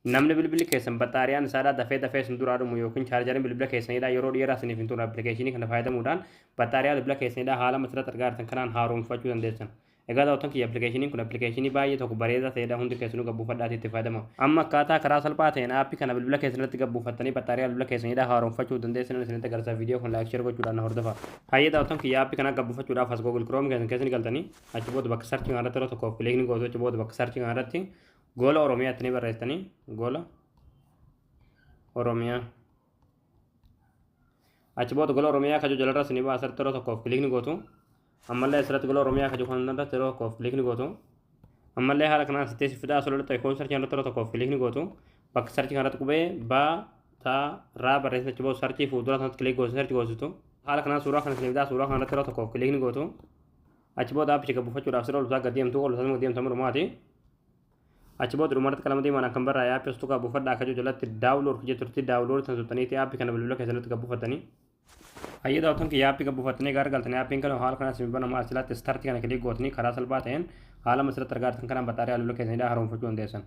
namni bilbili keessan baxaariyaan isaadhaa dafee isin duraa dhumu yookiin chaarjariin bilbila keessanidha yeroo dheeraa isiniif hin turre appilikeeshinii kana fayyadamuudhaan baxaariyaa bilbila keessanidha haala masirratti argaartan kanaan haaromfachuu dandeessan. Egaa daawwattoon kiyya appilikeeshiniin kun appilikeeshinii baay'ee tokko bareedaa ta'edha hundi keessanuu gabbuufadhaatti itti fayyadamu. Amma akkaataa karaa salphaa ta'een aappii kana bilbila keessanitti gabbuufattanii baxaariyaa bilbila keessanidha haaromfachuu dandeessan isinitti agarsiisa viidiyoo kun laayik sheer gochuudhaan na hordofa. Hayyee daawwattoon kiyya aappii kana gabbuufachuudhaaf as Google Chrome keessan galtanii achi booda bakka sarchii kanarratti yeroo tokkoof kilikni gootu achi booda bakka sarchii kanarratti gola Oromiyaa itti barreessitanii gola Oromiyaa achi booda gola Oromiyaa kajoo jalarra isin baasarratti yeroo tokkoof kilikni gootu ammallee asirratti gola Oromiyaa kajoo kanarratti yeroo tokkoof kilikni gootu ammallee haala kanaan sittee fidaa sololta ikoon sarchii kanarratti yeroo tokkoof kilikni gootu bakka sarchii kanarratti qubee baa taa raa barreessa achi booda sarchii fuuldura kanatti kilik gootu sarchii gootu haala kanaan suuraa kana isin fidaa suuraa kanarratti yeroo tokkoof kilikni gootu achi booda aappii gabbuufachuudhaaf sirra olbisaa gaddeemtu ol isaanii gaddeemtu dhumaati. Achi booda dhumarratti qalama diimaan akkan barraa aappii as tuqaa buufadhaa akka jalatti daawulood hojii turtii daawulood san sultaniiti aappii kana bilbila keessanitti gabbuufattanii. Hayyee daawwattoon kiyya aappii gabbuufattanii gaara galtanii aappiin kana haala kanaan isin banamaa asilaatti startii kana kilik gootanii karaa salphaa ta'een haala masirratti argaartan kanaan baxaariyaa bilbila keessanidhaa haaromfachuu dandeessan.